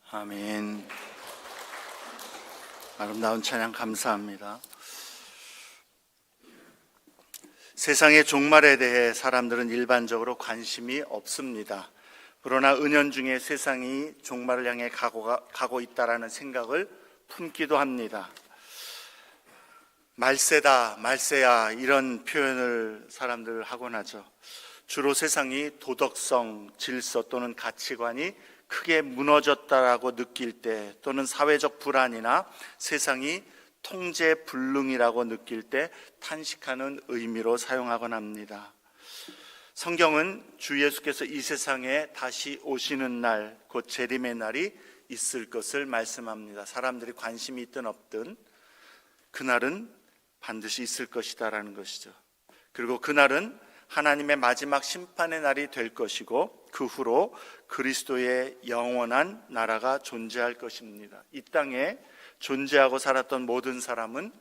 아멘. 아름다운 찬양 감사합니다. 세상의 종말에 대해 사람들은 일반적으로 관심이 없습니다. 그러나 은연중에 세상이 종말을 향해 가고 있다라는 생각을 품기도 합니다. 말세다, 말세야, 이런 표현을 사람들 하곤 하죠. 주로 세상이 도덕성, 질서 또는 가치관이 크게 무너졌다라고 느낄 때, 또는 사회적 불안이나 세상이 통제불능이라고 느낄 때 탄식하는 의미로 사용하곤 합니다. 성경은 주 예수께서 이 세상에 다시 오시는 날, 곧 재림의 날이 있을 것을 말씀합니다. 사람들이 관심이 있든 없든 그날은 반드시 있을 것이다라는 것이죠. 그리고 그날은 하나님의 마지막 심판의 날이 될 것이고, 그 후로 그리스도의 영원한 나라가 존재할 것입니다. 이 땅에 존재하고 살았던 모든 사람은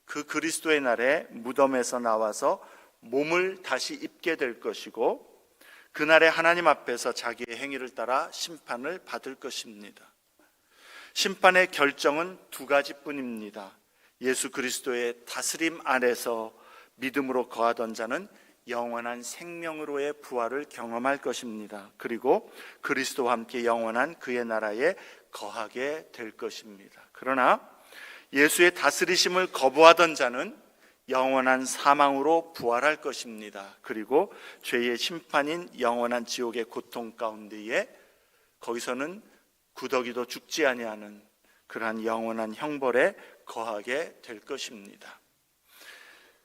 그 그리스도의 날에 무덤에서 나와서 몸을 다시 입게 될 것이고, 그날에 하나님 앞에서 자기의 행위를 따라 심판을 받을 것입니다. 심판의 결정은 두 가지뿐입니다. 예수 그리스도의 다스림 안에서 믿음으로 거하던 자는 영원한 생명으로의 부활을 경험할 것입니다. 그리고 그리스도와 함께 영원한 그의 나라에 거하게 될 것입니다. 그러나 예수의 다스리심을 거부하던 자는 영원한 사망으로 부활할 것입니다. 그리고 죄의 심판인 영원한 지옥의 고통 가운데에 거기서는 구더기도 죽지 아니하는 그러한 영원한 형벌에 거하게 될 것입니다.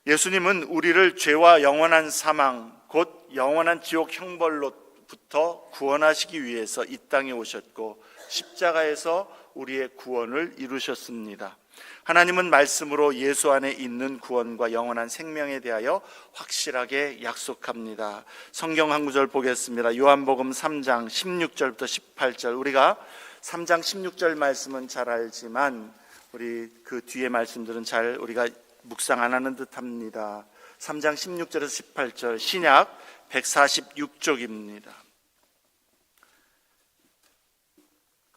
예수님은 우리를 죄와 영원한 사망, 곧 영원한 지옥 형벌로부터 구원하시기 위해서 이 땅에 오셨고, 십자가에서 우리의 구원을 이루셨습니다. 하나님은 말씀으로 예수 안에 있는 구원과 영원한 생명에 대하여 확실하게 약속합니다. 성경 한 구절 보겠습니다. 요한복음 3장 16절부터 18절. 우리가 3장 16절 말씀은 잘 알지만 우리 그 뒤에 말씀들은 잘 우리가 묵상 안 하는 듯 합니다. 3장 16절에서 18절, 신약 146쪽입니다.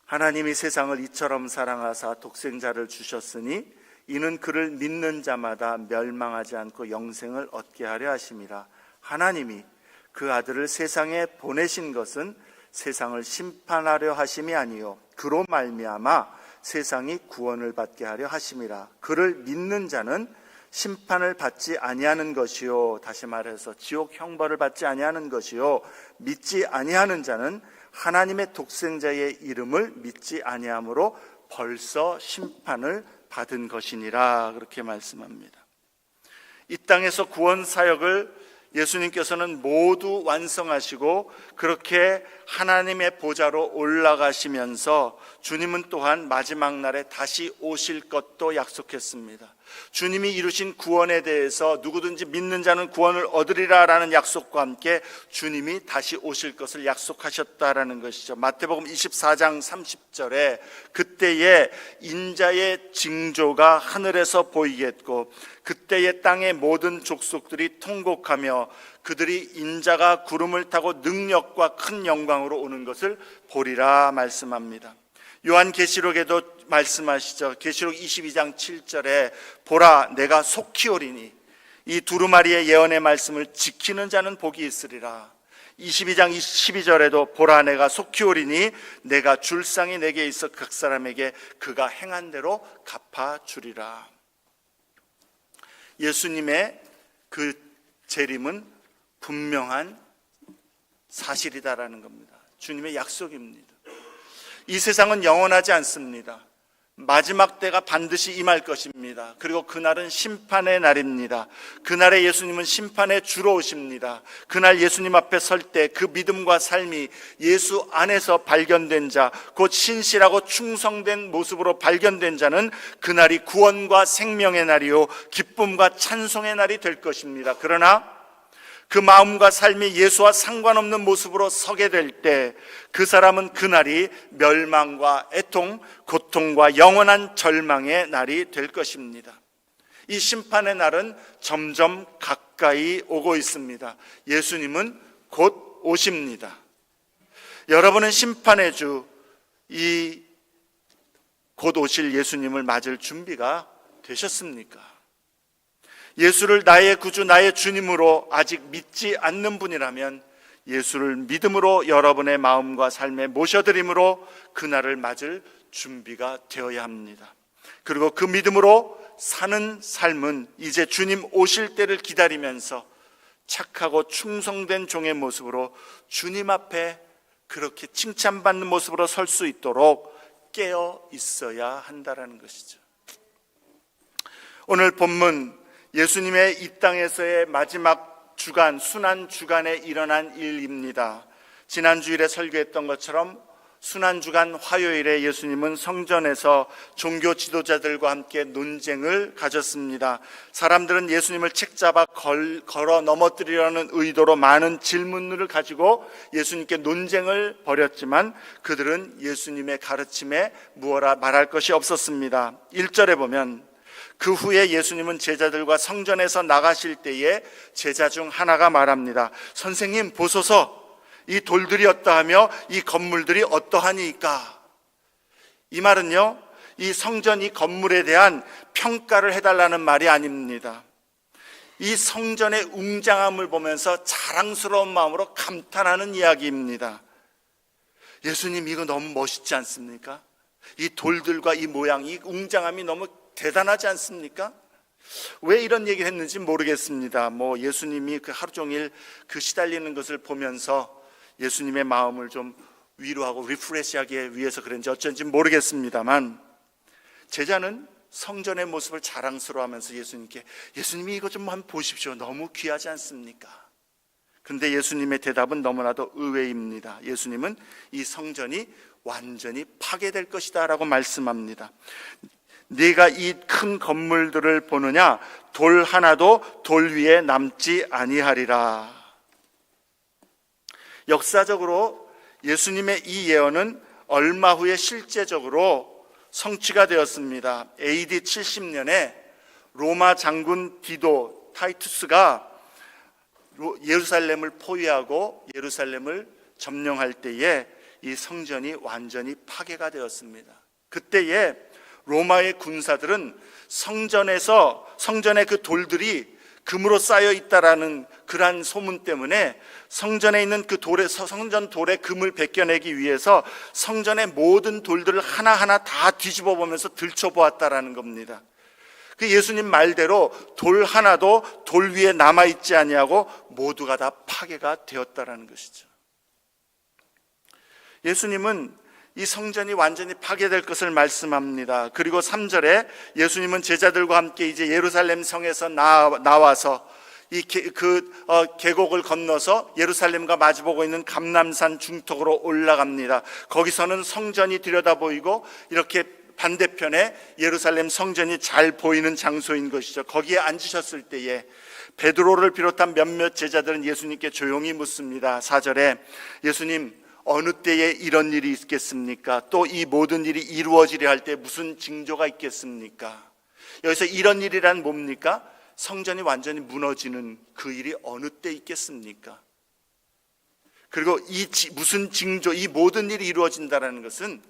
하나님이 세상을 이처럼 사랑하사 독생자를 주셨으니 이는 그를 믿는 자마다 멸망하지 않고 영생을 얻게 하려 하심이라. 하나님이 그 아들을 세상에 보내신 것은 세상을 심판하려 하심이 아니요 그로 말미암아 세상이 구원을 받게 하려 하심이라. 그를 믿는 자는 심판을 받지 아니하는 것이요, 다시 말해서 지옥 형벌을 받지 아니하는 것이요, 믿지 아니하는 자는 하나님의 독생자의 이름을 믿지 아니함으로 벌써 심판을 받은 것이니라. 그렇게 말씀합니다. 이 땅에서 구원 사역을 예수님께서는 모두 완성하시고 그렇게 하나님의 보좌로 올라가시면서 주님은 또한 마지막 날에 다시 오실 것도 약속했습니다. 주님이 이루신 구원에 대해서 누구든지 믿는 자는 구원을 얻으리라 라는 약속과 함께 주님이 다시 오실 것을 약속하셨다라는 것이죠. 마태복음 24장 30절에 그때에 인자의 징조가 하늘에서 보이겠고 그때에 땅의 모든 족속들이 통곡하며 그들이 인자가 구름을 타고 능력과 큰 영광으로 오는 것을 보리라 말씀합니다. 요한계시록에도 말씀하시죠. 계시록 22장 7절에 보라 내가 속히 오리니, 이 두루마리의 예언의 말씀을 지키는 자는 복이 있으리라. 22장 12절에도 보라 내가 속히 오리니 내가 줄 상이 내게 있어 각 사람에게 그가 행한 대로 갚아주리라. 예수님의 그 재림은 분명한 사실이다라는 겁니다. 주님의 약속입니다. 이 세상은 영원하지 않습니다. 마지막 때가 반드시 임할 것입니다. 그리고 그날은 심판의 날입니다. 그날에 예수님은 심판의 주로 오십니다. 그날 예수님 앞에 설 때 그 믿음과 삶이 예수 안에서 발견된 자, 곧 신실하고 충성된 모습으로 발견된 자는 그날이 구원과 생명의 날이요 기쁨과 찬송의 날이 될 것입니다. 그러나 그 마음과 삶이 예수와 상관없는 모습으로 서게 될 때 그 사람은 그날이 멸망과 애통, 고통과 영원한 절망의 날이 될 것입니다. 이 심판의 날은 점점 가까이 오고 있습니다. 예수님은 곧 오십니다. 여러분은 심판의 주, 이 곧 오실 예수님을 맞을 준비가 되셨습니까? 예수를 나의 구주, 나의 주님으로 아직 믿지 않는 분이라면 예수를 믿음으로 여러분의 마음과 삶에 모셔드림으로 그날을 맞을 준비가 되어야 합니다. 그리고 그 믿음으로 사는 삶은 이제 주님 오실 때를 기다리면서 착하고 충성된 종의 모습으로 주님 앞에 그렇게 칭찬받는 모습으로 설 수 있도록 깨어 있어야 한다는 것이죠. 오늘 본문 예수님의 이 땅에서의 마지막 주간, 순환 주간에 일어난 일입니다. 지난 주일에 설교했던 것처럼 순환 주간 화요일에 예수님은 성전에서 종교 지도자들과 함께 논쟁을 가졌습니다. 사람들은 예수님을 책잡아 걸어 넘어뜨리려는 의도로 많은 질문을 가지고 예수님께 논쟁을 벌였지만 그들은 예수님의 가르침에 무엇라 말할 것이 없었습니다. 1절에 보면 그 후에 예수님은 제자들과 성전에서 나가실 때에 제자 중 하나가 말합니다. 선생님 보소서, 이 돌들이 어떠하며 이 건물들이 어떠하니까. 이 말은요, 이 성전, 이 건물에 대한 평가를 해달라는 말이 아닙니다. 이 성전의 웅장함을 보면서 자랑스러운 마음으로 감탄하는 이야기입니다. 예수님, 이거 너무 멋있지 않습니까? 이 돌들과 이 모양, 이 웅장함이 너무 대단하지 않습니까? 왜 이런 얘기를 했는지 모르겠습니다. 예수님이 그 하루 종일 그 시달리는 것을 보면서 예수님의 마음을 좀 위로하고 리프레시하기 위해서 그런지 어쩐지 모르겠습니다만, 제자는 성전의 모습을 자랑스러워하면서 예수님께, 예수님이 이거 좀 한번 보십시오, 너무 귀하지 않습니까? 그런데 예수님의 대답은 너무나도 의외입니다. 예수님은 이 성전이 완전히 파괴될 것이다 라고 말씀합니다. 네가 이 큰 건물들을 보느냐? 돌 하나도 돌 위에 남지 아니하리라. 역사적으로 예수님의 이 예언은 얼마 후에 실제적으로 성취가 되었습니다. AD 70년에 로마 장군 디도 타이투스가 예루살렘을 포위하고 예루살렘을 점령할 때에 이 성전이 완전히 파괴가 되었습니다. 그때에 로마의 군사들은 성전의 그 돌들이 금으로 쌓여 있다라는 그러한 소문 때문에 성전에 있는 그 성전 돌의 금을 벗겨내기 위해서 성전의 모든 돌들을 하나하나 다 뒤집어 보면서 들춰보았다라는 겁니다. 그 예수님 말대로 돌 하나도 돌 위에 남아있지 아니하고 모두가 다 파괴가 되었다라는 것이죠. 예수님은 이 성전이 완전히 파괴될 것을 말씀합니다. 그리고 3절에 예수님은 제자들과 함께 이제 예루살렘 성에서 나와서 이 계곡을 건너서 예루살렘과 마주보고 있는 감람산 중턱으로 올라갑니다. 거기서는 성전이 들여다 보이고 이렇게 반대편에 예루살렘 성전이 잘 보이는 장소인 것이죠. 거기에 앉으셨을 때에 베드로를 비롯한 몇몇 제자들은 예수님께 조용히 묻습니다. 4절에 예수님, 어느 때에 이런 일이 있겠습니까? 또 이 모든 일이 이루어지려 할 때 무슨 징조가 있겠습니까? 여기서 이런 일이란 뭡니까? 성전이 완전히 무너지는 그 일이 어느 때 있겠습니까? 그리고 무슨 징조, 이 모든 일이 이루어진다는 것은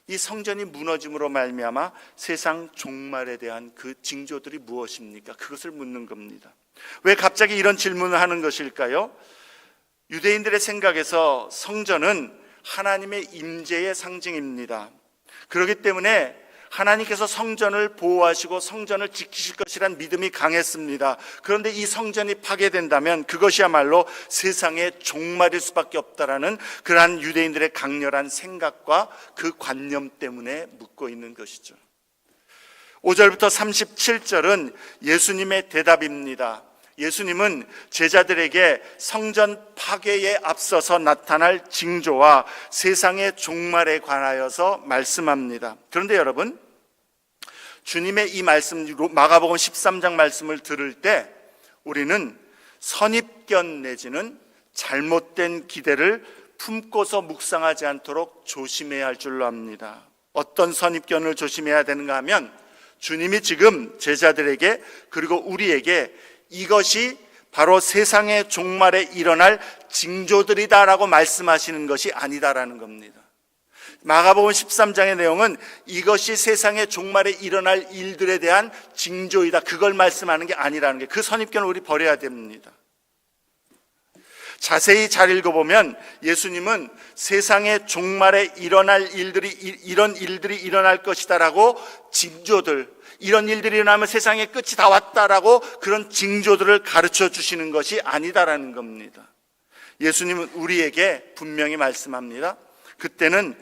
이 성전이 무너짐으로 말미암아 세상 종말에 대한 그 징조들이 무엇입니까? 그것을 묻는 겁니다. 왜 갑자기 이런 질문을 하는 것일까요? 유대인들의 생각에서 성전은 하나님의 임재의 상징입니다. 그렇기 때문에 하나님께서 성전을 보호하시고 성전을 지키실 것이란 믿음이 강했습니다. 그런데 이 성전이 파괴된다면 그것이야말로 세상의 종말일 수밖에 없다라는 그러한 유대인들의 강렬한 생각과 그 관념 때문에 묻고 있는 것이죠. 5절부터 37절은 예수님의 대답입니다. 예수님은 제자들에게 성전 파괴에 앞서서 나타날 징조와 세상의 종말에 관하여서 말씀합니다. 그런데 여러분, 주님의 이 말씀, 마가복음 13장 말씀을 들을 때 우리는 선입견 내지는 잘못된 기대를 품고서 묵상하지 않도록 조심해야 할 줄로 압니다. 어떤 선입견을 조심해야 되는가 하면, 주님이 지금 제자들에게 그리고 우리에게 이것이 바로 세상의 종말에 일어날 징조들이다라고 말씀하시는 것이 아니다라는 겁니다. 마가복음 13장의 내용은 이것이 세상의 종말에 일어날 일들에 대한 징조이다, 그걸 말씀하는 게 아니라는 게, 그 선입견을 우리 버려야 됩니다. 자세히 잘 읽어보면 예수님은 세상의 종말에 일어날 일들이, 이런 일들이 일어날 것이다라고 징조들, 이런 일들이 일어나면 세상의 끝이 다 왔다라고 그런 징조들을 가르쳐 주시는 것이 아니다라는 겁니다. 예수님은 우리에게 분명히 말씀합니다. 그때는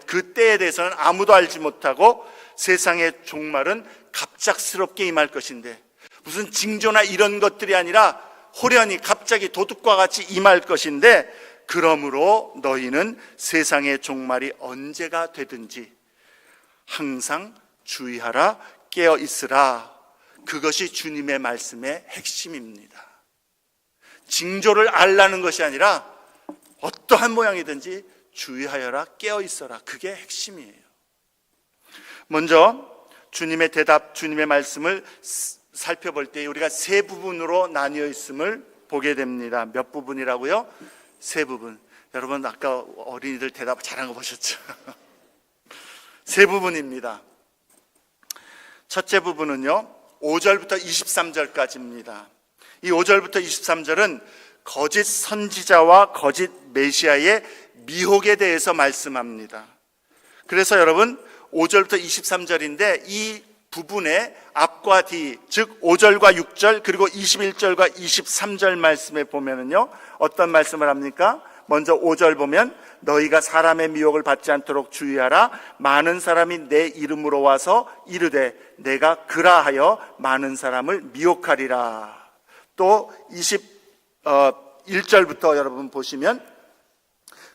그 때에 대해서는 아무도 알지 못하고 세상의 종말은 갑작스럽게 임할 것인데, 무슨 징조나 이런 것들이 아니라 호련히 갑자기 도둑과 같이 임할 것인데, 그러므로 너희는 세상의 종말이 언제가 되든지 항상 주의하라, 깨어 있으라. 그것이 주님의 말씀의 핵심입니다. 징조를 알라는 것이 아니라 어떠한 모양이든지 주의하여라, 깨어 있어라. 그게 핵심이에요. 먼저 주님의 대답, 주님의 말씀을 살펴볼 때 우리가 세 부분으로 나뉘어 있음을 보게 됩니다. 몇 부분이라고요? 세 부분. 여러분 아까 어린이들 대답 잘한 거 보셨죠? 세 부분입니다. 첫째 부분은요, 5절부터 23절까지입니다. 이 5절부터 23절은 거짓 선지자와 거짓 메시아의 미혹에 대해서 말씀합니다. 그래서 여러분 5절부터 23절인데 이 부분의 앞과 뒤, 즉 5절과 6절 그리고 21절과 23절 말씀에 보면은요, 어떤 말씀을 합니까? 먼저 5절 보면 너희가 사람의 미혹을 받지 않도록 주의하라. 많은 사람이 내 이름으로 와서 이르되 내가 그라하여 많은 사람을 미혹하리라. 또 21절부터 여러분 보시면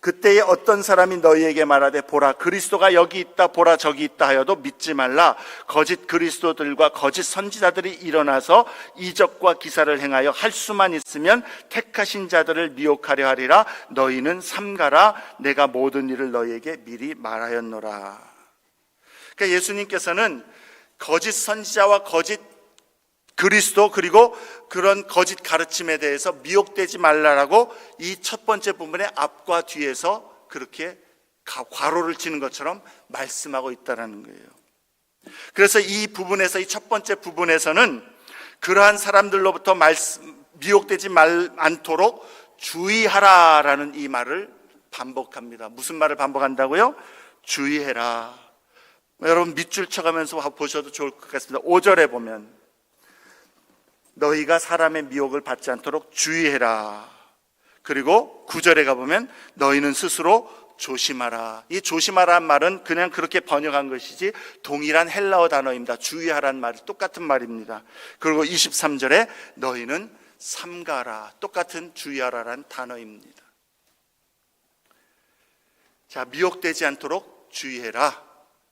그때에 어떤 사람이 너희에게 말하되 보라 그리스도가 여기 있다, 보라 저기 있다 하여도 믿지 말라. 거짓 그리스도들과 거짓 선지자들이 일어나서 이적과 기사를 행하여 할 수만 있으면 택하신 자들을 미혹하려 하리라. 너희는 삼가라. 내가 모든 일을 너희에게 미리 말하였노라. 그러니까 예수님께서는 거짓 선지자와 거짓 그리스도 그리고 그런 거짓 가르침에 대해서 미혹되지 말라라고 이 첫 번째 부분의 앞과 뒤에서 그렇게 괄호를 치는 것처럼 말씀하고 있다는 거예요. 그래서 이 부분에서, 이 첫 번째 부분에서는 그러한 사람들로부터 미혹되지 않도록 주의하라라는 이 말을 반복합니다. 무슨 말을 반복한다고요? 주의해라. 여러분 밑줄 쳐가면서 보셔도 좋을 것 같습니다. 5절에 보면 너희가 사람의 미혹을 받지 않도록 주의해라. 그리고 9절에 가보면 너희는 스스로 조심하라. 이 조심하라는 말은 그냥 그렇게 번역한 것이지 동일한 헬라어 단어입니다. 주의하라는 말이 똑같은 말입니다. 그리고 23절에 너희는 삼가라. 똑같은 주의하라라는 단어입니다. 자, 미혹되지 않도록 주의해라,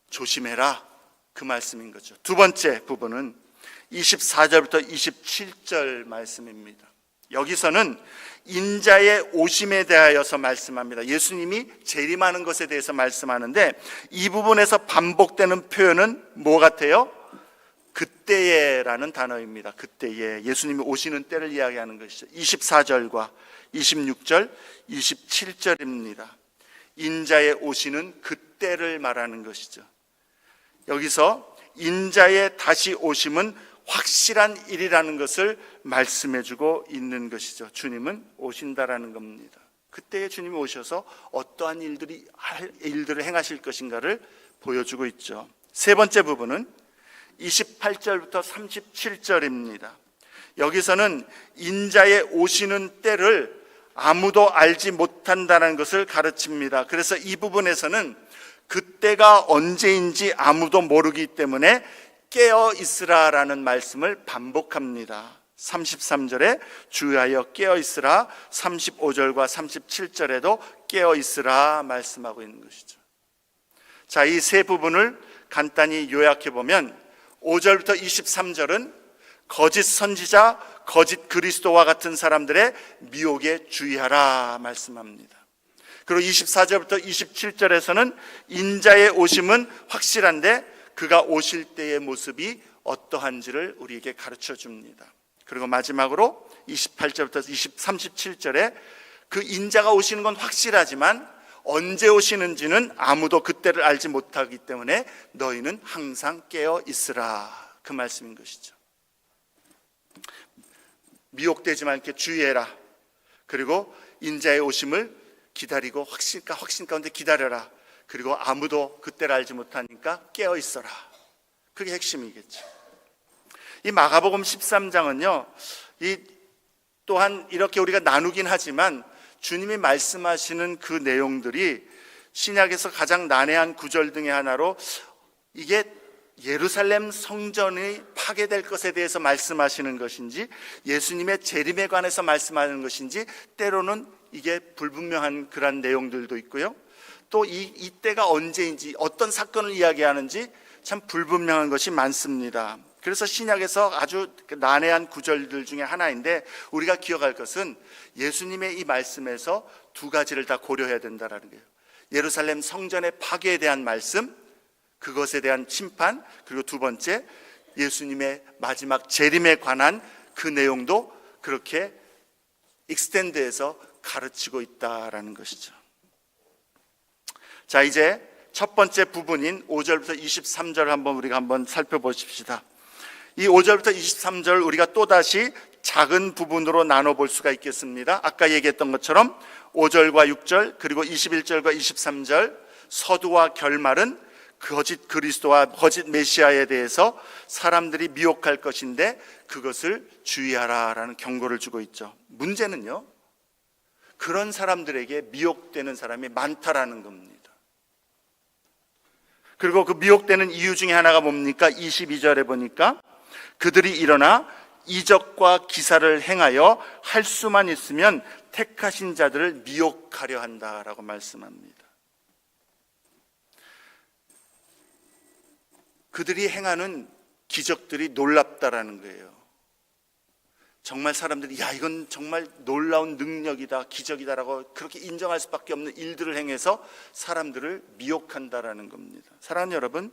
조심해라, 그 말씀인 거죠. 두 번째 부분은 24절부터 27절 말씀입니다. 여기서는 인자의 오심에 대하여서 말씀합니다. 예수님이 재림하는 것에 대해서 말씀하는데 이 부분에서 반복되는 표현은 뭐 같아요? 그때에라는 단어입니다. 그때에, 예수님이 오시는 때를 이야기하는 것이죠. 24절과 26절, 27절입니다. 인자의 오시는 그때를 말하는 것이죠. 여기서 인자의 다시 오심은 확실한 일이라는 것을 말씀해주고 있는 것이죠. 주님은 오신다라는 겁니다. 그때에 주님이 오셔서 어떠한 일들을 행하실 것인가를 보여주고 있죠. 세 번째 부분은 28절부터 37절입니다. 여기서는 인자의 오시는 때를 아무도 알지 못한다는 것을 가르칩니다. 그래서 이 부분에서는 그때가 언제인지 아무도 모르기 때문에 깨어 있으라라는 말씀을 반복합니다. 33절에 주의하여 깨어 있으라, 35절과 37절에도 깨어 있으라 말씀하고 있는 것이죠. 자, 이 세 부분을 간단히 요약해 보면 5절부터 23절은 거짓 선지자, 거짓 그리스도와 같은 사람들의 미혹에 주의하라 말씀합니다. 그리고 24절부터 27절에서는 인자의 오심은 확실한데 그가 오실 때의 모습이 어떠한지를 우리에게 가르쳐 줍니다. 그리고 마지막으로 28절부터 37절에 그 인자가 오시는 건 확실하지만 언제 오시는지는 아무도 그때를 알지 못하기 때문에 너희는 항상 깨어 있으라. 그 말씀인 것이죠. 미혹되지 않게 주의해라. 그리고 인자의 오심을 기다리고 확신 가운데 기다려라. 그리고 아무도 그때를 알지 못하니까 깨어 있어라. 그게 핵심이겠죠. 이 마가복음 13장은요, 또한 이렇게 우리가 나누긴 하지만 주님이 말씀하시는 그 내용들이 신약에서 가장 난해한 구절 등의 하나로, 이게 예루살렘 성전이 파괴될 것에 대해서 말씀하시는 것인지 예수님의 재림에 관해서 말씀하는 것인지 때로는 이게 불분명한 그런 내용들도 있고요. 또 이때가 언제인지 어떤 사건을 이야기하는지 참 불분명한 것이 많습니다. 그래서 신약에서 아주 난해한 구절들 중에 하나인데, 우리가 기억할 것은 예수님의 이 말씀에서 두 가지를 다 고려해야 된다는 거예요. 예루살렘 성전의 파괴에 대한 말씀, 그것에 대한 심판, 그리고 두 번째 예수님의 마지막 재림에 관한 그 내용도 그렇게 익스텐드해서 가르치고 있다라는 것이죠. 자, 이제 첫 번째 부분인 5절부터 23절 우리가 한번 살펴보십시다. 이 5절부터 23절 우리가 또다시 작은 부분으로 나눠볼 수가 있겠습니다. 아까 얘기했던 것처럼 5절과 6절 그리고 21절과 23절 서두와 결말은 거짓 그리스도와 거짓 메시아에 대해서 사람들이 미혹할 것인데 그것을 주의하라라는 경고를 주고 있죠. 문제는요, 그런 사람들에게 미혹되는 사람이 많다라는 겁니다. 그리고 그 미혹되는 이유 중에 하나가 뭡니까? 22절에 보니까 그들이 일어나 이적과 기사를 행하여 할 수만 있으면 택하신 자들을 미혹하려 한다라고 말씀합니다. 그들이 행하는 기적들이 놀랍다라는 거예요. 정말 사람들이 야, 이건 정말 놀라운 능력이다, 기적이다라고 그렇게 인정할 수밖에 없는 일들을 행해서 사람들을 미혹한다라는 겁니다. 사랑하는 여러분,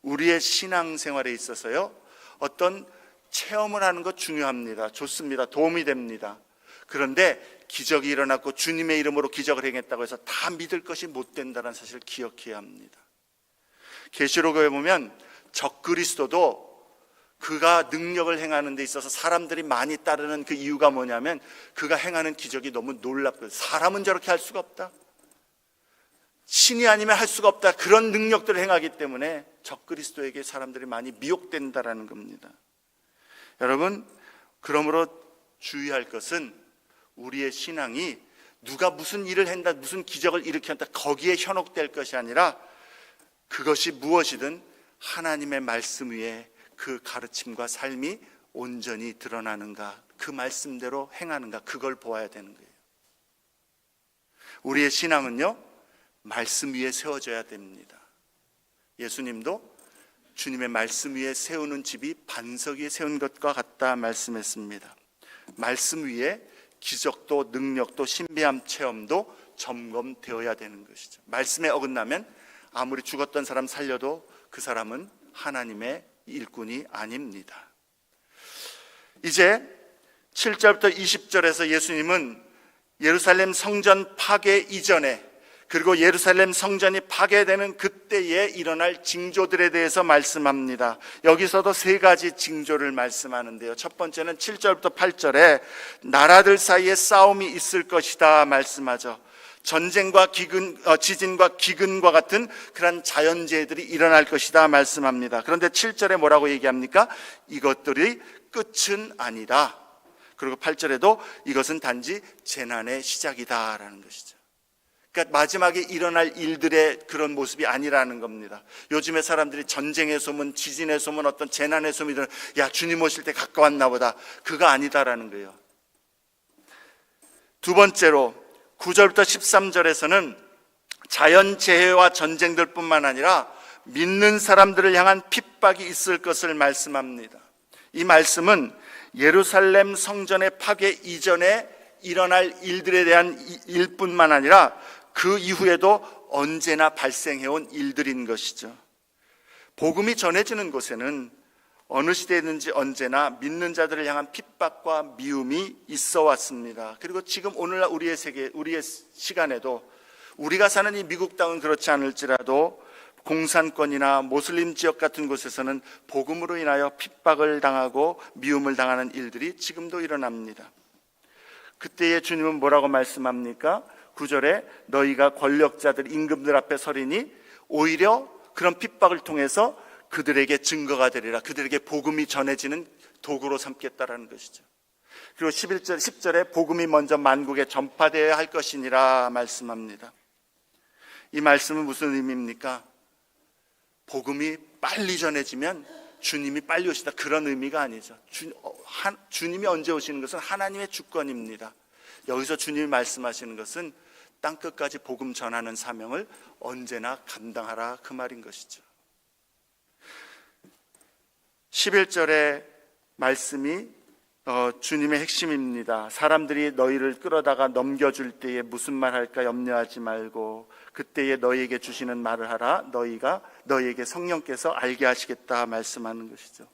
우리의 신앙생활에 있어서요, 어떤 체험을 하는 것 중요합니다. 좋습니다. 도움이 됩니다. 그런데 기적이 일어났고 주님의 이름으로 기적을 행했다고 해서 다 믿을 것이 못 된다는 사실을 기억해야 합니다. 계시록에 보면 적그리스도도 그가 능력을 행하는 데 있어서 사람들이 많이 따르는 그 이유가 뭐냐면 그가 행하는 기적이 너무 놀랍거든요. 사람은 저렇게 할 수가 없다, 신이 아니면 할 수가 없다, 그런 능력들을 행하기 때문에 적그리스도에게 사람들이 많이 미혹된다라는 겁니다. 여러분, 그러므로 주의할 것은 우리의 신앙이 누가 무슨 일을 한다, 무슨 기적을 일으켰다, 거기에 현혹될 것이 아니라 그것이 무엇이든 하나님의 말씀 위에 그 가르침과 삶이 온전히 드러나는가, 그 말씀대로 행하는가, 그걸 보아야 되는 거예요. 우리의 신앙은요, 말씀 위에 세워져야 됩니다. 예수님도 주님의 말씀 위에 세우는 집이 반석 위에 세운 것과 같다 말씀했습니다. 말씀 위에 기적도 능력도 신비함 체험도 점검되어야 되는 것이죠. 말씀에 어긋나면 아무리 죽었던 사람 살려도 그 사람은 하나님의 일꾼이 아닙니다. 이제 7절부터 20절에서 예수님은 예루살렘 성전 파괴 이전에, 그리고 예루살렘 성전이 파괴되는 그때에 일어날 징조들에 대해서 말씀합니다. 여기서도 세 가지 징조를 말씀하는데요. 첫 번째는 7절부터 8절에 나라들 사이에 싸움이 있을 것이다 말씀하죠. 전쟁과 지진과 기근과 같은 그런 자연재해들이 일어날 것이다 말씀합니다. 그런데 7절에 뭐라고 얘기합니까? 이것들이 끝은 아니다. 그리고 8절에도 이것은 단지 재난의 시작이다라는 것이죠. 그러니까 마지막에 일어날 일들의 그런 모습이 아니라는 겁니다. 요즘에 사람들이 전쟁의 소문, 지진의 소문, 어떤 재난의 소문이 야, 주님 오실 때 가까웠나 보다, 그거 아니다라는 거예요. 두 번째로 9절부터 13절에서는 자연재해와 전쟁들뿐만 아니라 믿는 사람들을 향한 핍박이 있을 것을 말씀합니다. 이 말씀은 예루살렘 성전의 파괴 이전에 일어날 일들에 대한 일뿐만 아니라 그 이후에도 언제나 발생해온 일들인 것이죠. 복음이 전해지는 곳에는 어느 시대든지 언제나 믿는 자들을 향한 핍박과 미움이 있어 왔습니다. 그리고 지금 오늘날 우리의 시간에도 우리가 사는 이 미국 땅은 그렇지 않을지라도 공산권이나 모슬림 지역 같은 곳에서는 복음으로 인하여 핍박을 당하고 미움을 당하는 일들이 지금도 일어납니다. 그때에 주님은 뭐라고 말씀합니까? 9절에 너희가 권력자들, 임금들 앞에 서리니 오히려 그런 핍박을 통해서 그들에게 증거가 되리라. 그들에게 복음이 전해지는 도구로 삼겠다라는 것이죠. 그리고 10절에 복음이 먼저 만국에 전파되어야 할 것이니라 말씀합니다. 이 말씀은 무슨 의미입니까? 복음이 빨리 전해지면 주님이 빨리 오시다, 그런 의미가 아니죠. 주님이 언제 오시는 것은 하나님의 주권입니다. 여기서 주님이 말씀하시는 것은 땅끝까지 복음 전하는 사명을 언제나 감당하라, 그 말인 것이죠. 11절의 말씀이 주님의 핵심입니다. 사람들이 너희를 끌어다가 넘겨줄 때에 무슨 말 할까 염려하지 말고 그때에 너희에게 주시는 말을 하라. 너희가 너희에게 성령께서 알게 하시겠다 말씀하는 것이죠.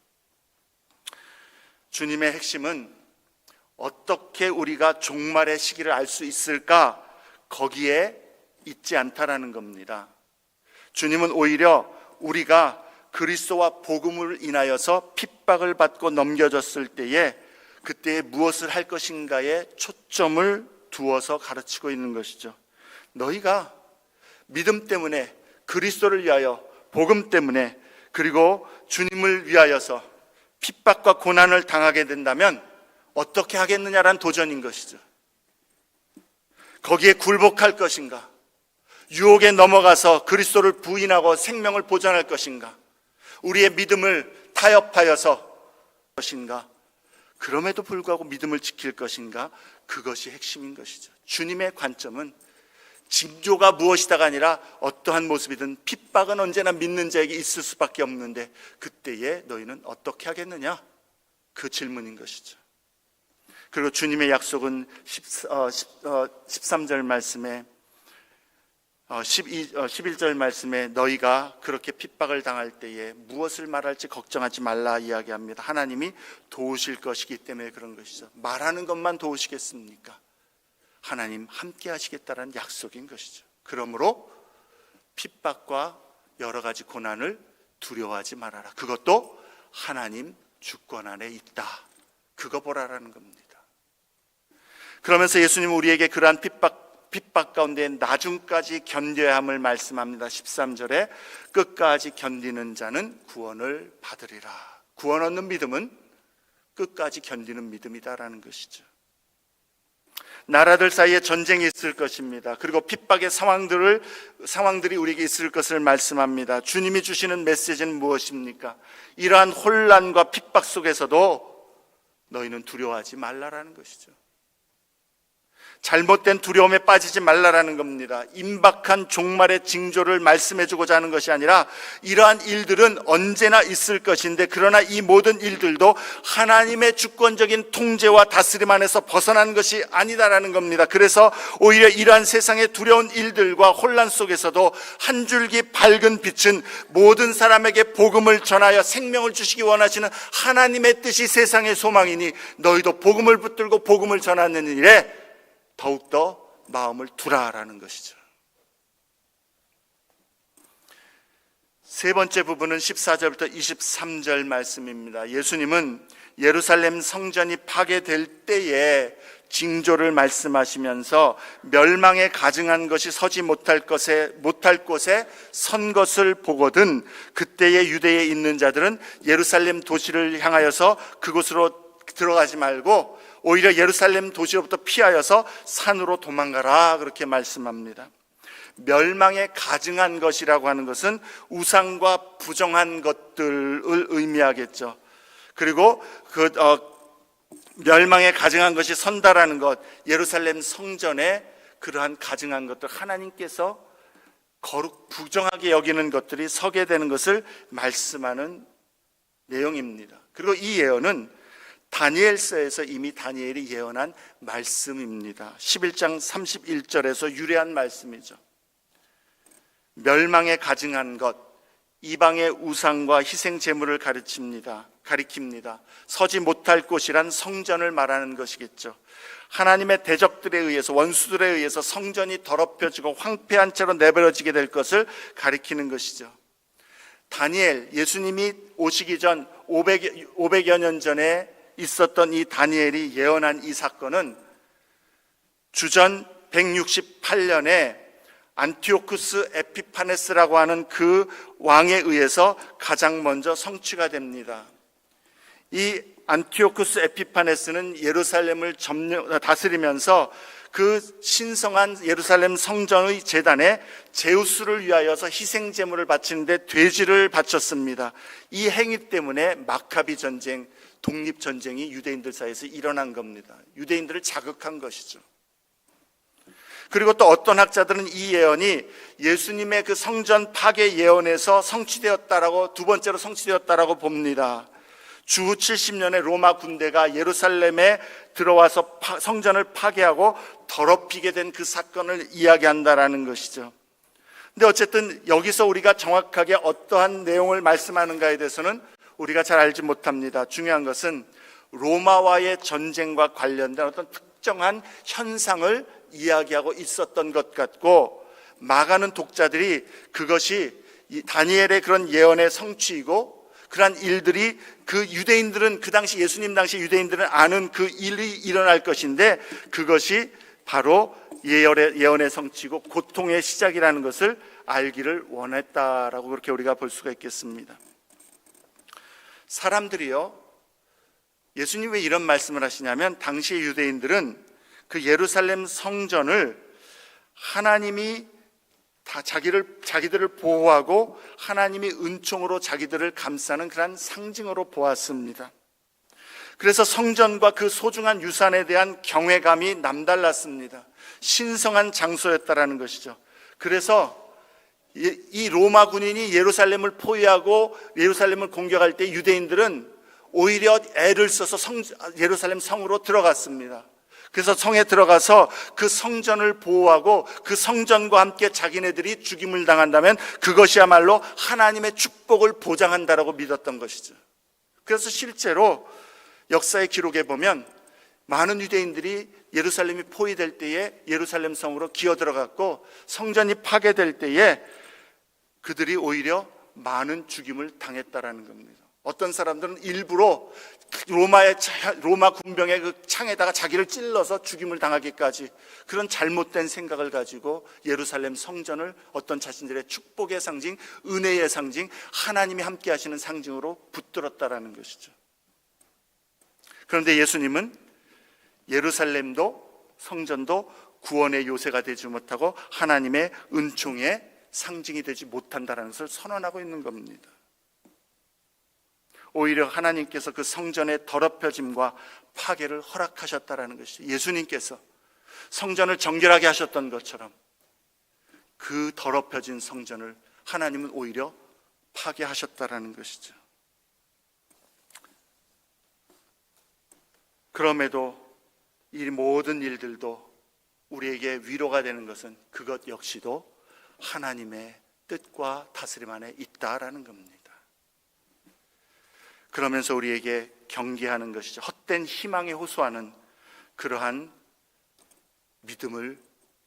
주님의 핵심은 어떻게 우리가 종말의 시기를 알 수 있을까, 거기에 있지 않다라는 겁니다. 주님은 오히려 우리가 그리스도와 복음을 인하여서 핍박을 받고 넘겨졌을 때에 그때에 무엇을 할 것인가에 초점을 두어서 가르치고 있는 것이죠. 너희가 믿음 때문에, 그리스도를 위하여, 복음 때문에, 그리고 주님을 위하여서 핍박과 고난을 당하게 된다면 어떻게 하겠느냐라는 도전인 것이죠. 거기에 굴복할 것인가? 유혹에 넘어가서 그리스도를 부인하고 생명을 보존할 것인가? 우리의 믿음을 타협하여서 것인가? 그럼에도 불구하고 믿음을 지킬 것인가? 그것이 핵심인 것이죠. 주님의 관점은 징조가 무엇이다가 아니라 어떠한 모습이든 핍박은 언제나 믿는 자에게 있을 수밖에 없는데 그때에 너희는 어떻게 하겠느냐? 그 질문인 것이죠. 그리고 주님의 약속은 13절 말씀에 11절 말씀에 너희가 그렇게 핍박을 당할 때에 무엇을 말할지 걱정하지 말라 이야기합니다. 하나님이 도우실 것이기 때문에 그런 것이죠. 말하는 것만 도우시겠습니까? 하나님 함께 하시겠다는 약속인 것이죠. 그러므로 핍박과 여러 가지 고난을 두려워하지 말아라. 그것도 하나님 주권 안에 있다. 그거 보라라는 겁니다. 그러면서 예수님은 우리에게 그러한 핍박 가운데 나중까지 견뎌야 함을 말씀합니다. 13절에 끝까지 견디는 자는 구원을 받으리라. 구원 얻는 믿음은 끝까지 견디는 믿음이다라는 것이죠. 나라들 사이에 전쟁이 있을 것입니다. 그리고 핍박의 상황들이 우리에게 있을 것을 말씀합니다. 주님이 주시는 메시지는 무엇입니까? 이러한 혼란과 핍박 속에서도 너희는 두려워하지 말라라는 것이죠. 잘못된 두려움에 빠지지 말라라는 겁니다. 임박한 종말의 징조를 말씀해주고자 하는 것이 아니라 이러한 일들은 언제나 있을 것인데 그러나 이 모든 일들도 하나님의 주권적인 통제와 다스림 안에서 벗어난 것이 아니다라는 겁니다. 그래서 오히려 이러한 세상의 두려운 일들과 혼란 속에서도 한 줄기 밝은 빛은 모든 사람에게 복음을 전하여 생명을 주시기 원하시는 하나님의 뜻이 세상의 소망이니 너희도 복음을 붙들고 복음을 전하는 일에 더욱더 마음을 두라라는 것이죠. 세 번째 부분은 14절부터 23절 말씀입니다. 예수님은 예루살렘 성전이 파괴될 때에 징조를 말씀하시면서 멸망에 가증한 것이 서지 못할 곳에 선 것을 보거든 그때의 유대에 있는 자들은 예루살렘 도시를 향하여서 그곳으로 들어가지 말고 오히려 예루살렘 도시로부터 피하여서 산으로 도망가라 그렇게 말씀합니다. 멸망에 가증한 것이라고 하는 것은 우상과 부정한 것들을 의미하겠죠. 그리고 멸망에 가증한 것이 선다라는 것, 예루살렘 성전에 그러한 가증한 것들, 하나님께서 거룩 부정하게 여기는 것들이 서게 되는 것을 말씀하는 내용입니다. 그리고 이 예언은 다니엘서에서 이미 다니엘이 예언한 말씀입니다. 11장 31절에서 유래한 말씀이죠. 멸망에 가증한 것, 이방의 우상과 희생 제물을 가르칩니다. 가리킵니다. 서지 못할 곳이란 성전을 말하는 것이겠죠. 하나님의 대적들에 의해서, 원수들에 의해서 성전이 더럽혀지고 황폐한 채로 내버려지게 될 것을 가리키는 것이죠. 다니엘, 예수님이 오시기 전 500여 년 전에 있었던 이 다니엘이 예언한 이 사건은 주전 168년에 안티오쿠스 에피파네스라고 하는 그 왕에 의해서 가장 먼저 성취가 됩니다. 이 안티오쿠스 에피파네스는 예루살렘을 다스리면서 그 신성한 예루살렘 성전의 제단에 제우스를 위하여서 희생 제물을 바치는데 돼지를 바쳤습니다. 이 행위 때문에 마카비 전쟁, 독립 전쟁이 유대인들 사이에서 일어난 겁니다. 유대인들을 자극한 것이죠. 그리고 또 어떤 학자들은 이 예언이 예수님의 그 성전 파괴 예언에서 성취되었다라고, 두 번째로 성취되었다라고 봅니다. 주후 70년에 로마 군대가 예루살렘에 들어와서 성전을 파괴하고 더럽히게 된 그 사건을 이야기한다라는 것이죠. 근데 어쨌든 여기서 우리가 정확하게 어떠한 내용을 말씀하는가에 대해서는 우리가 잘 알지 못합니다. 중요한 것은 로마와의 전쟁과 관련된 어떤 특정한 현상을 이야기하고 있었던 것 같고, 많은 독자들이 그것이 다니엘의 그런 예언의 성취이고, 그러한 일들이 그 유대인들은, 그 당시 예수님 당시 유대인들은 아는 그 일이 일어날 것인데, 그것이 바로 예언의 성취고 고통의 시작이라는 것을 알기를 원했다라고 그렇게 우리가 볼 수가 있겠습니다. 사람들이요, 예수님 왜 이런 말씀을 하시냐면, 당시의 유대인들은 그 예루살렘 성전을 하나님이 다 자기들을 보호하고 하나님이 은총으로 자기들을 감싸는 그런 상징으로 보았습니다. 그래서 성전과 그 소중한 유산에 대한 경외감이 남달랐습니다. 신성한 장소였다라는 것이죠. 그래서 이 로마 군인이 예루살렘을 포위하고 예루살렘을 공격할 때 유대인들은 오히려 애를 써서 예루살렘 성으로 들어갔습니다. 그래서 성에 들어가서 그 성전을 보호하고 그 성전과 함께 자기네들이 죽임을 당한다면 그것이야말로 하나님의 축복을 보장한다라고 믿었던 것이죠. 그래서 실제로 역사의 기록에 보면 많은 유대인들이 예루살렘이 포위될 때에 예루살렘 성으로 기어 들어갔고, 성전이 파괴될 때에 그들이 오히려 많은 죽임을 당했다라는 겁니다. 어떤 사람들은 일부러 로마 군병의 그 창에다가 자기를 찔러서 죽임을 당하기까지, 그런 잘못된 생각을 가지고 예루살렘 성전을 어떤 자신들의 축복의 상징, 은혜의 상징, 하나님이 함께 하시는 상징으로 붙들었다라는 것이죠. 그런데 예수님은 예루살렘도 성전도 구원의 요새가 되지 못하고 하나님의 은총의 상징이 되지 못한다는 것을 선언하고 있는 겁니다. 오히려 하나님께서 그 성전의 더럽혀짐과 파괴를 허락하셨다라는 것이죠. 예수님께서 성전을 정결하게 하셨던 것처럼 그 더럽혀진 성전을 하나님은 오히려 파괴하셨다라는 것이죠. 그럼에도 이 모든 일들도 우리에게 위로가 되는 것은 그것 역시도 하나님의 뜻과 다스림 안에 있다라는 겁니다. 그러면서 우리에게 경계하는 것이죠. 헛된 희망에 호소하는 그러한 믿음을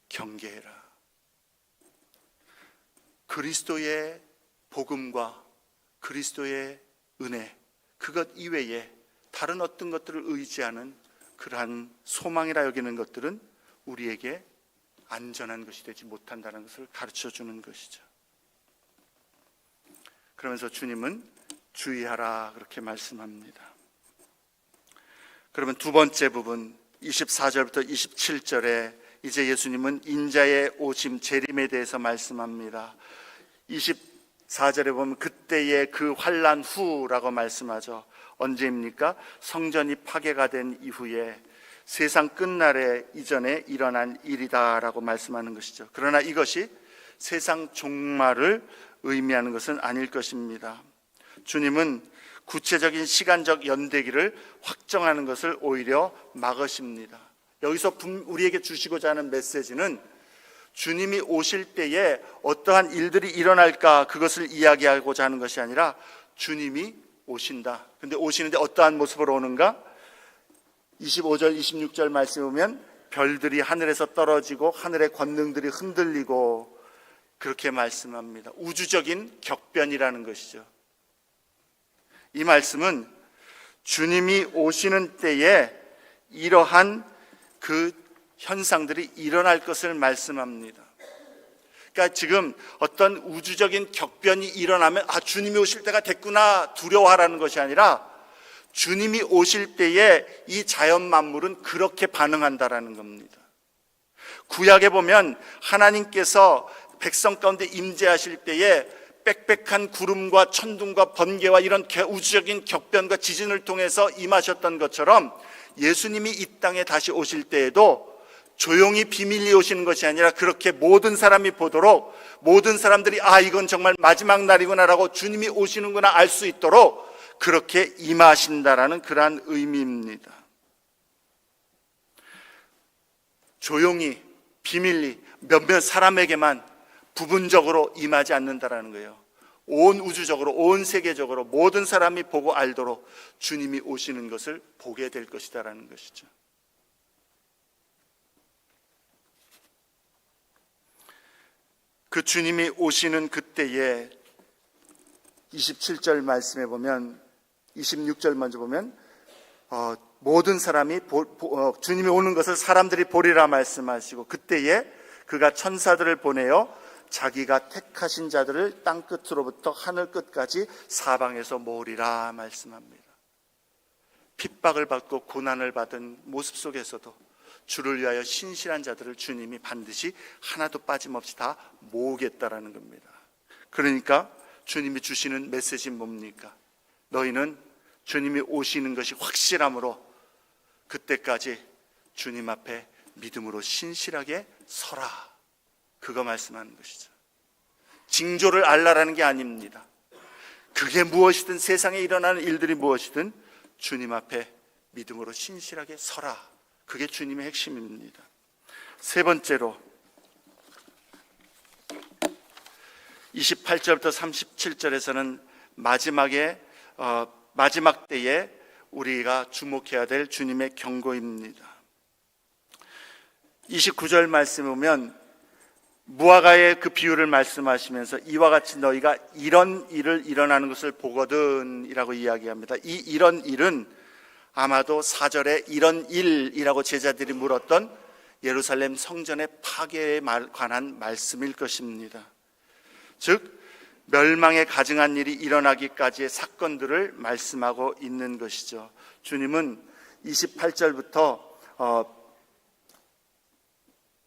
경계해라. 그리스도의 복음과 그리스도의 은혜, 그것 이외에 다른 어떤 것들을 의지하는 그러한 소망이라 여기는 것들은 우리에게 안전한 것이 되지 못한다는 것을 가르쳐 주는 것이죠. 그러면서 주님은 주의하라 그렇게 말씀합니다. 그러면 두 번째 부분 24절부터 27절에 이제 예수님은 인자의 오심 재림에 대해서 말씀합니다. 24절에 보면 그때의 그 환난 후라고 말씀하죠. 언제입니까? 성전이 파괴가 된 이후에 세상 끝날에 이전에 일어난 일이다라고 말씀하는 것이죠. 그러나 이것이 세상 종말을 의미하는 것은 아닐 것입니다. 주님은 구체적인 시간적 연대기를 확정하는 것을 오히려 막으십니다. 여기서 우리에게 주시고자 하는 메시지는 주님이 오실 때에 어떠한 일들이 일어날까 그것을 이야기하고자 하는 것이 아니라 주님이 오신다. 근데 오시는데 어떠한 모습으로 오는가? 25절 26절 말씀에 보면 별들이 하늘에서 떨어지고 하늘의 권능들이 흔들리고 그렇게 말씀합니다. 우주적인 격변이라는 것이죠. 이 말씀은 주님이 오시는 때에 이러한 그 현상들이 일어날 것을 말씀합니다. 그러니까 지금 어떤 우주적인 격변이 일어나면 주님이 오실 때가 됐구나 두려워하라는 것이 아니라 주님이 오실 때에 이 자연 만물은 그렇게 반응한다라는 겁니다. 구약에 보면 하나님께서 백성 가운데 임재하실 때에 빽빽한 구름과 천둥과 번개와 이런 우주적인 격변과 지진을 통해서 임하셨던 것처럼 예수님이 이 땅에 다시 오실 때에도 조용히 비밀리 오시는 것이 아니라 그렇게 모든 사람이 보도록 모든 사람들이 이건 정말 마지막 날이구나라고 주님이 오시는구나 알 수 있도록 그렇게 임하신다라는 그러한 의미입니다. 조용히 비밀리 몇몇 사람에게만 부분적으로 임하지 않는다라는 거예요. 온 우주적으로 온 세계적으로 모든 사람이 보고 알도록 주님이 오시는 것을 보게 될 것이다라는 것이죠. 그 주님이 오시는 그때에 27절 말씀에 보면 26절 먼저 보면 모든 사람이 주님이 오는 것을 사람들이 보리라 말씀하시고 그때에 그가 천사들을 보내어 자기가 택하신 자들을 땅 끝으로부터 하늘 끝까지 사방에서 모으리라 말씀합니다. 핍박을 받고 고난을 받은 모습 속에서도 주를 위하여 신실한 자들을 주님이 반드시 하나도 빠짐없이 다 모으겠다라는 겁니다. 그러니까 주님이 주시는 메시지는 뭡니까? 너희는 주님이 오시는 것이 확실함으로 그때까지 주님 앞에 믿음으로 신실하게 서라. 그거 말씀하는 것이죠. 징조를 알라라는 게 아닙니다. 그게 무엇이든 세상에 일어나는 일들이 무엇이든 주님 앞에 믿음으로 신실하게 서라. 그게 주님의 핵심입니다. 세 번째로 28절부터 37절에서는 마지막 때에 우리가 주목해야 될 주님의 경고입니다. 29절 말씀에 보면 무화과의 그 비유를 말씀하시면서 이와 같이 너희가 이런 일을 일어나는 것을 보거든 이라고 이야기합니다. 이 이런 일은 아마도 4절에 이런 일이라고 제자들이 물었던 예루살렘 성전의 파괴에 관한 말씀일 것입니다. 즉 멸망에 가증한 일이 일어나기까지의 사건들을 말씀하고 있는 것이죠. 주님은 28절부터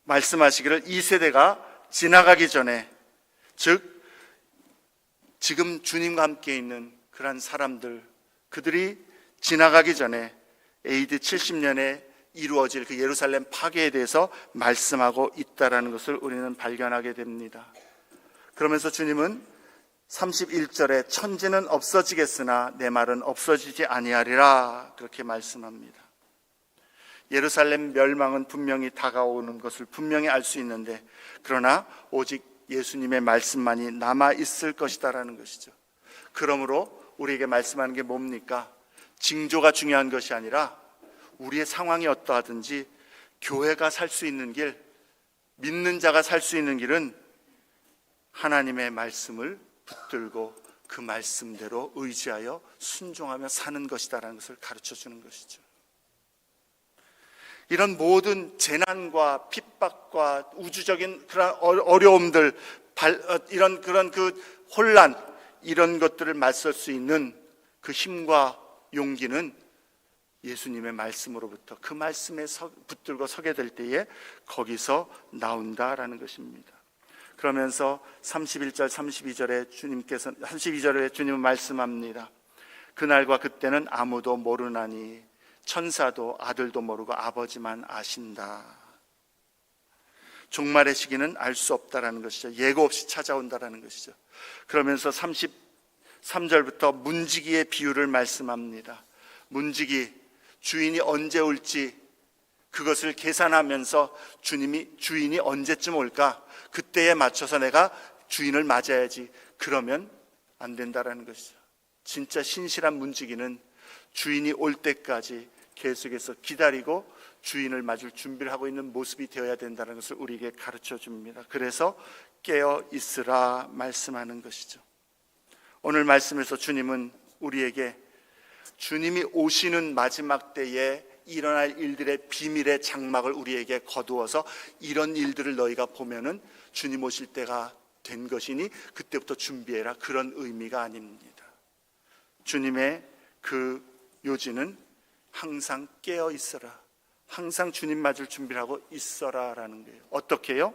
말씀하시기를 이 세대가 지나가기 전에, 즉 지금 주님과 함께 있는 그런 사람들, 그들이 지나가기 전에 AD 70년에 이루어질 그 예루살렘 파괴에 대해서 말씀하고 있다는 것을 우리는 발견하게 됩니다. 그러면서 주님은 31절에 천지는 없어지겠으나 내 말은 없어지지 아니하리라 그렇게 말씀합니다. 예루살렘 멸망은 분명히 다가오는 것을 분명히 알 수 있는데 그러나 오직 예수님의 말씀만이 남아있을 것이다라는 것이죠. 그러므로 우리에게 말씀하는 게 뭡니까? 징조가 중요한 것이 아니라 우리의 상황이 어떠하든지 교회가 살 수 있는 길, 믿는 자가 살 수 있는 길은 하나님의 말씀을 붙들고 그 말씀대로 의지하여 순종하며 사는 것이다라는 것을 가르쳐 주는 것이죠. 이런 모든 재난과 핍박과 우주적인 그런 어려움들, 이런 그런 그 혼란, 이런 것들을 맞설 수 있는 그 힘과 용기는 예수님의 말씀으로부터 그 말씀에 붙들고 서게 될 때에 거기서 나온다라는 것입니다. 그러면서 31절, 32절에 주님은 말씀합니다. 그날과 그때는 아무도 모르나니 천사도 아들도 모르고 아버지만 아신다. 종말의 시기는 알 수 없다라는 것이죠. 예고 없이 찾아온다라는 것이죠. 그러면서 33절부터 문지기의 비유를 말씀합니다. 문지기, 주인이 언제 올지 그것을 계산하면서 주인이 언제쯤 올까? 그때에 맞춰서 내가 주인을 맞아야지. 그러면 안 된다라는 것이죠. 진짜 신실한 문지기는 주인이 올 때까지 계속해서 기다리고 주인을 맞을 준비를 하고 있는 모습이 되어야 된다는 것을 우리에게 가르쳐 줍니다. 그래서 깨어 있으라 말씀하는 것이죠. 오늘 말씀에서 주님은 우리에게 주님이 오시는 마지막 때에 일어날 일들의 비밀의 장막을 우리에게 거두어서 이런 일들을 너희가 보면은 주님 오실 때가 된 것이니 그때부터 준비해라, 그런 의미가 아닙니다. 주님의 그 요지는 항상 깨어 있어라, 항상 주님 맞을 준비를 하고 있어라 라는 거예요. 어떻게요?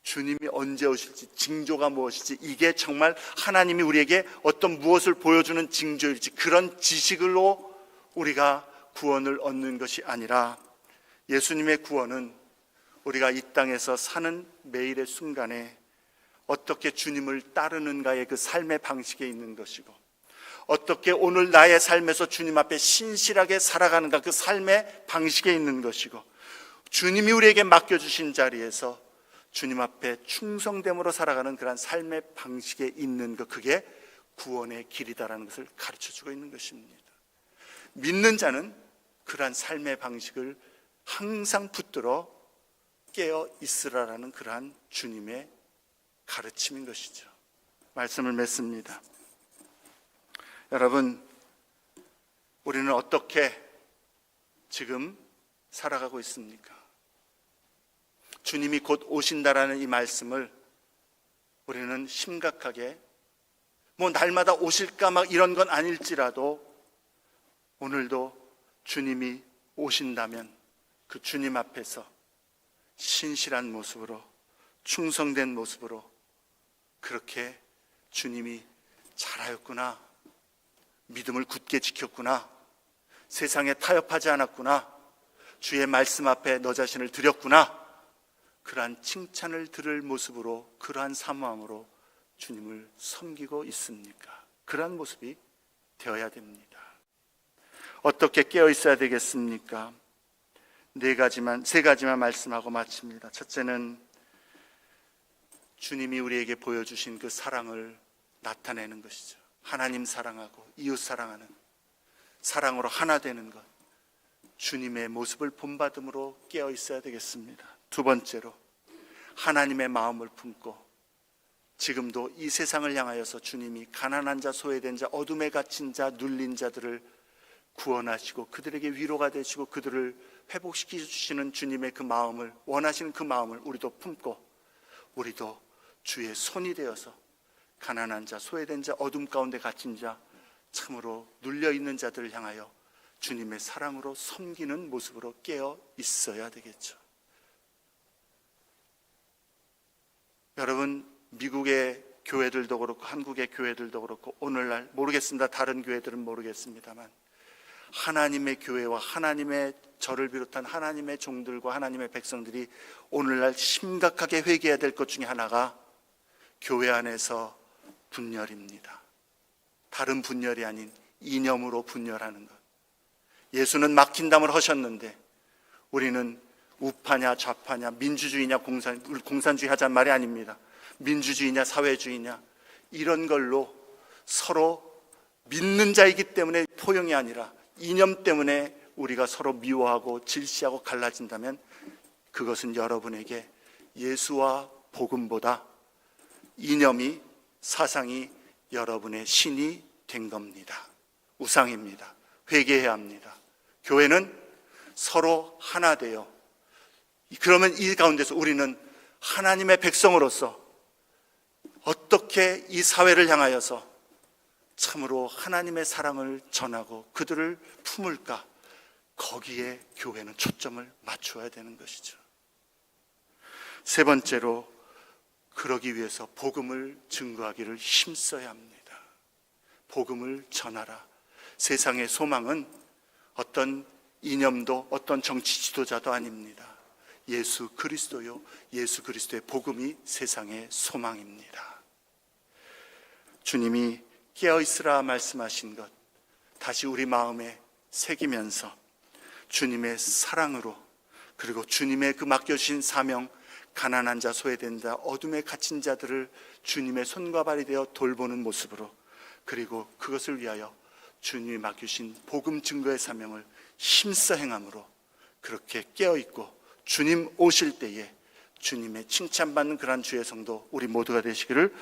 주님이 언제 오실지, 징조가 무엇일지, 이게 정말 하나님이 우리에게 어떤 무엇을 보여주는 징조일지, 그런 지식으로 우리가 구원을 얻는 것이 아니라 예수님의 구원은 우리가 이 땅에서 사는 매일의 순간에 어떻게 주님을 따르는가의 그 삶의 방식에 있는 것이고, 어떻게 오늘 나의 삶에서 주님 앞에 신실하게 살아가는가, 그 삶의 방식에 있는 것이고, 주님이 우리에게 맡겨주신 자리에서 주님 앞에 충성됨으로 살아가는 그런 삶의 방식에 있는 것, 그게 구원의 길이다라는 것을 가르쳐주고 있는 것입니다. 믿는 자는 그러한 삶의 방식을 항상 붙들어 깨어 있으라라는 그러한 주님의 가르침인 것이죠. 말씀을 맺습니다. 여러분, 우리는 어떻게 지금 살아가고 있습니까? 주님이 곧 오신다라는 이 말씀을 우리는 심각하게, 날마다 오실까 막 이런 건 아닐지라도 오늘도 주님이 오신다면 그 주님 앞에서 신실한 모습으로, 충성된 모습으로, 그렇게 주님이 잘하였구나, 믿음을 굳게 지켰구나, 세상에 타협하지 않았구나, 주의 말씀 앞에 너 자신을 드렸구나, 그러한 칭찬을 들을 모습으로, 그러한 사모함으로 주님을 섬기고 있습니까? 그러한 모습이 되어야 됩니다. 어떻게 깨어 있어야 되겠습니까? 세 가지만 말씀하고 마칩니다. 첫째는 주님이 우리에게 보여주신 그 사랑을 나타내는 것이죠. 하나님 사랑하고 이웃 사랑하는 사랑으로 하나 되는 것, 주님의 모습을 본받음으로 깨어 있어야 되겠습니다. 두 번째로 하나님의 마음을 품고 지금도 이 세상을 향하여서 주님이 가난한 자, 소외된 자, 어둠에 갇힌 자, 눌린 자들을 구원하시고 그들에게 위로가 되시고 그들을 회복시키시는 주님의 그 마음을, 원하시는 그 마음을 우리도 품고, 우리도 주의 손이 되어서 가난한 자, 소외된 자, 어둠 가운데 갇힌 자, 참으로 눌려있는 자들을 향하여 주님의 사랑으로 섬기는 모습으로 깨어 있어야 되겠죠. 여러분, 미국의 교회들도 그렇고 한국의 교회들도 그렇고 오늘날 모르겠습니다. 다른 교회들은 모르겠습니다만 하나님의 교회와 하나님의 저를 비롯한 하나님의 종들과 하나님의 백성들이 오늘날 심각하게 회개해야 될 것 중에 하나가 교회 안에서 분열입니다. 다른 분열이 아닌 이념으로 분열하는 것. 예수는 막힌 담을 하셨는데 우리는 우파냐 좌파냐, 민주주의냐 공산주의 하자는 말이 아닙니다. 민주주의냐 사회주의냐, 이런 걸로 서로 믿는 자이기 때문에 포용이 아니라 이념 때문에 우리가 서로 미워하고 질시하고 갈라진다면 그것은 여러분에게 예수와 복음보다 이념이, 사상이 여러분의 신이 된 겁니다. 우상입니다. 회개해야 합니다. 교회는 서로 하나 되어, 그러면 이 가운데서 우리는 하나님의 백성으로서 어떻게 이 사회를 향하여서 참으로 하나님의 사랑을 전하고 그들을 품을까, 거기에 교회는 초점을 맞춰야 되는 것이죠. 세 번째로, 그러기 위해서 복음을 증거하기를 힘써야 합니다. 복음을 전하라. 세상의 소망은 어떤 이념도 어떤 정치 지도자도 아닙니다. 예수 그리스도요, 예수 그리스도의 복음이 세상의 소망입니다. 주님이 깨어있으라 말씀하신 것 다시 우리 마음에 새기면서 주님의 사랑으로, 그리고 주님의 그 맡겨주신 사명, 가난한 자, 소외된 자, 어둠에 갇힌 자들을 주님의 손과 발이 되어 돌보는 모습으로 그리고 그것을 위하여 주님이 맡기신 복음 증거의 사명을 힘써 행함으로 그렇게 깨어있고 주님 오실 때에 주님의 칭찬받는 그러한 주의 성도 우리 모두가 되시기를